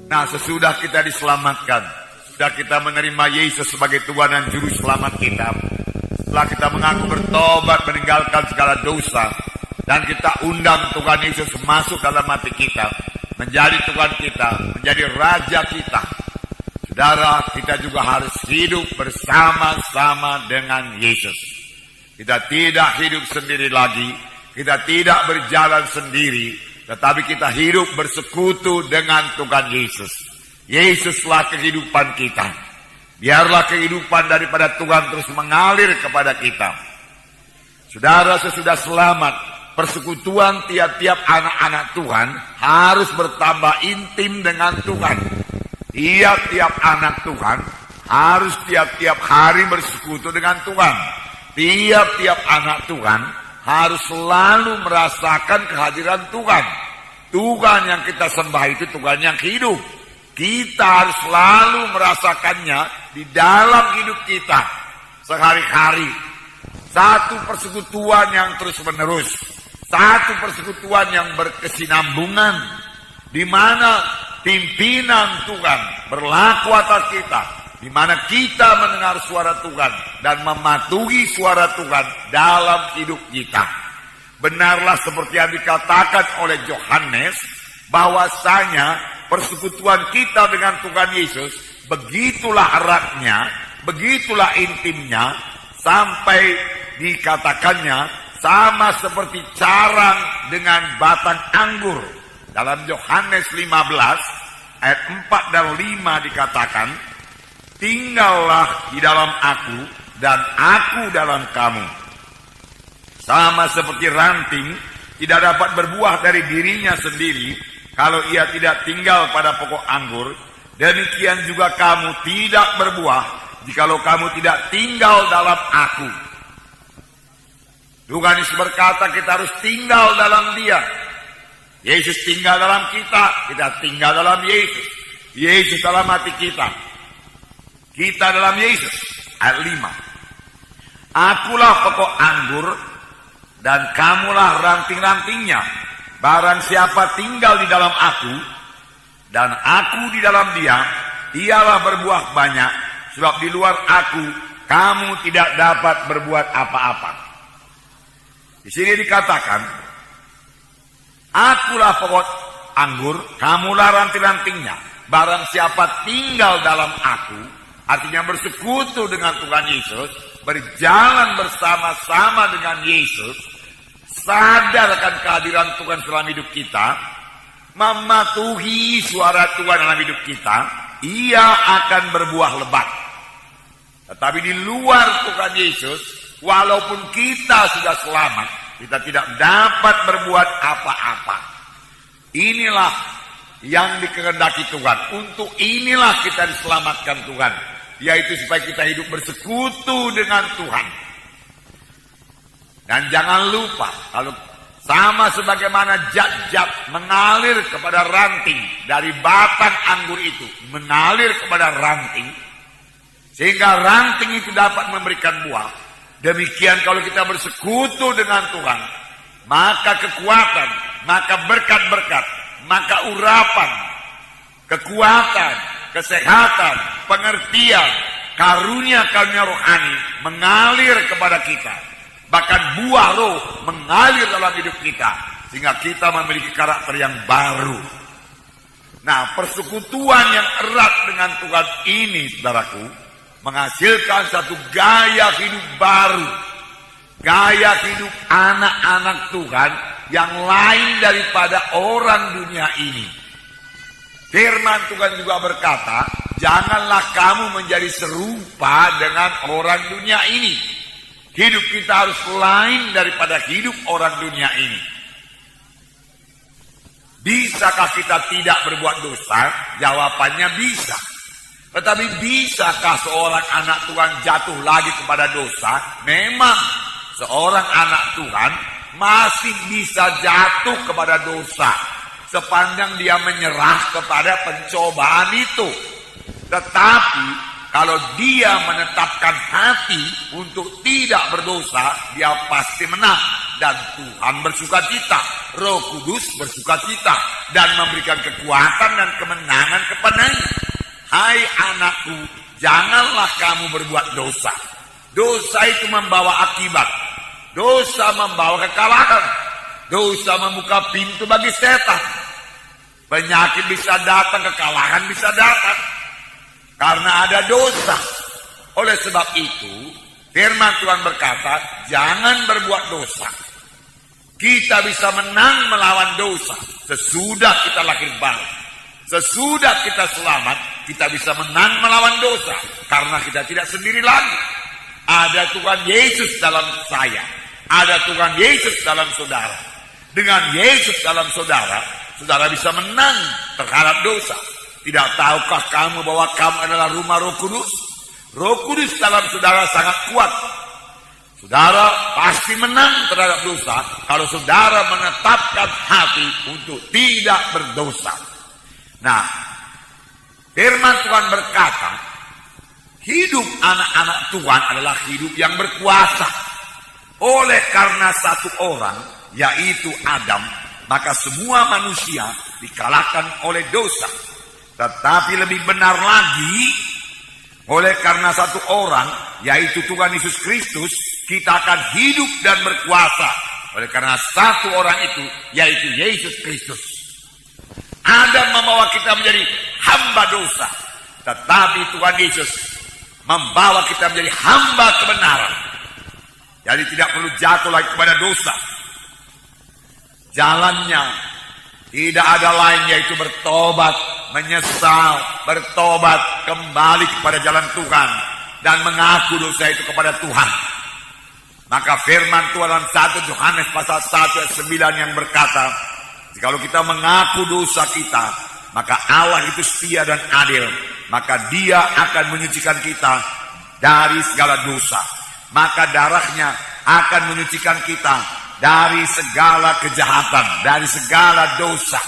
Nah, sesudah kita diselamatkan, sudah kita menerima Yesus sebagai Tuhan dan Juru Selamat kita, setelah kita mengaku bertobat meninggalkan segala dosa, dan kita undang Tuhan Yesus masuk dalam hati kita, menjadi Tuhan kita, menjadi Raja kita. Saudara, kita juga harus hidup bersama-sama dengan Yesus. Kita tidak hidup sendiri lagi, kita tidak berjalan sendiri, tetapi kita hidup bersekutu dengan Tuhan Yesus. Yesuslah kehidupan kita. Biarlah kehidupan daripada Tuhan terus mengalir kepada kita. Saudara, sesudah selamat, persekutuan tiap-tiap anak-anak Tuhan harus bertambah intim dengan Tuhan. Tiap-tiap anak Tuhan harus tiap-tiap hari bersekutu dengan Tuhan. Tiap-tiap anak Tuhan harus selalu merasakan kehadiran Tuhan. Tuhan yang kita sembah itu Tuhan yang hidup. Kita harus selalu merasakannya di dalam hidup kita sehari-hari. Satu persekutuan yang terus-menerus, satu persekutuan yang berkesinambungan, di mana pimpinan Tuhan berlaku atas kita, di mana kita mendengar suara Tuhan dan mematuhi suara Tuhan dalam hidup kita. Benarlah seperti yang dikatakan oleh Yohanes, bahwasanya persekutuan kita dengan Tuhan Yesus begitulah eratnya, begitulah intimnya, sampai dikatakannya sama seperti carang dengan batang anggur. Dalam Yohanes 15 ayat 4 dan 5 dikatakan, tinggallah di dalam aku dan aku dalam kamu. Sama seperti ranting tidak dapat berbuah dari dirinya sendiri kalau ia tidak tinggal pada pokok anggur, demikian juga kamu tidak berbuah jikalau kamu tidak tinggal dalam aku. Tuhan Yesus berkata kita harus tinggal dalam Dia. Yesus tinggal dalam kita, kita tinggal dalam Yesus. Yesus dalam hati kita, kita dalam Yesus. Ayat 5. Akulah pokok anggur dan kamulah ranting-rantingnya. Barang siapa tinggal di dalam aku dan aku di dalam dia, dialah berbuah banyak, sebab di luar aku kamu tidak dapat berbuat apa-apa. Di sini dikatakan, akulah pokok anggur, kamulah ranting-rantingnya. Barang siapa tinggal dalam aku, artinya bersekutu dengan Tuhan Yesus, berjalan bersama-sama dengan Yesus, sadar akan kehadiran Tuhan dalam hidup kita, mematuhi suara Tuhan dalam hidup kita, ia akan berbuah lebat. Tetapi di luar Tuhan Yesus, walaupun kita sudah selamat, kita tidak dapat berbuat apa-apa. Inilah yang dikehendaki Tuhan. Untuk inilah kita diselamatkan Tuhan, yaitu supaya kita hidup bersekutu dengan Tuhan. Dan jangan lupa, kalau sama sebagaimana zat-zat mengalir kepada ranting dari batang anggur itu, mengalir kepada ranting, sehingga ranting itu dapat memberikan buah. Demikian kalau kita bersekutu dengan Tuhan, maka kekuatan, maka berkat-berkat, maka urapan, kekuatan, kesehatan, pengertian, karunia-karunia rohani mengalir kepada kita. Bahkan buah roh mengalir dalam hidup kita, sehingga kita memiliki karakter yang baru. Nah, persekutuan yang erat dengan Tuhan ini, saudaraku, menghasilkan satu gaya hidup baru. Gaya hidup anak-anak Tuhan yang lain daripada orang dunia ini. Firman Tuhan juga berkata, janganlah kamu menjadi serupa dengan orang dunia ini. Hidup kita harus lain daripada hidup orang dunia ini. Bisakah kita tidak berbuat dosa? Jawabannya bisa. Tetapi bisakah seorang anak Tuhan jatuh lagi kepada dosa? Memang seorang anak Tuhan masih bisa jatuh kepada dosa sepanjang dia menyerah kepada pencobaan itu. Tetapi kalau dia menetapkan hati untuk tidak berdosa, dia pasti menang. dan Tuhan bersukacita. Roh Kudus bersukacita dan memberikan kekuatan dan kemenangan kepadanya. Hai anakku, janganlah kamu berbuat dosa. Dosa itu membawa akibat. Dosa membawa kekalahan. Dosa membuka pintu bagi setan. Penyakit bisa datang, kekalahan bisa datang. Karena ada dosa. Oleh sebab itu, firman Tuhan berkata, jangan berbuat dosa. Kita bisa menang melawan dosa sesudah kita lahir baru. Sesudah kita selamat, kita bisa menang melawan dosa. Karena kita tidak sendiri lagi. Ada Tuhan Yesus dalam saya. Ada Tuhan Yesus dalam saudara. Dengan Yesus dalam saudara, saudara bisa menang terhadap dosa. Tidak tahukah kamu bahwa kamu adalah rumah Roh Kudus? Roh Kudus dalam saudara sangat kuat. Saudara pasti menang terhadap dosa kalau saudara menetapkan hati untuk tidak berdosa. Nah, firman Tuhan berkata, hidup anak-anak Tuhan adalah hidup yang berkuasa. Oleh karena satu orang, yaitu Adam, maka semua manusia dikalahkan oleh dosa. Tetapi lebih benar lagi, oleh karena satu orang, yaitu Tuhan Yesus Kristus, kita akan hidup dan berkuasa. Oleh karena satu orang itu, yaitu Yesus Kristus. Adam membawa kita menjadi hamba dosa. Tetapi Tuhan Yesus membawa kita menjadi hamba kebenaran. Jadi tidak perlu jatuh lagi kepada dosa. Jalannya tidak ada lain yaitu bertobat, menyesal, bertobat, kembali kepada jalan Tuhan dan mengaku dosa itu kepada Tuhan. Maka firman Tuhan dalam 1 Yohanes pasal 1 ayat 9 yang berkata, jikalau kita mengaku dosa kita, maka Allah itu setia dan adil, maka Dia akan menyucikan kita dari segala dosa. Maka darahnya akan menyucikan kita dari segala kejahatan, dari segala dosa.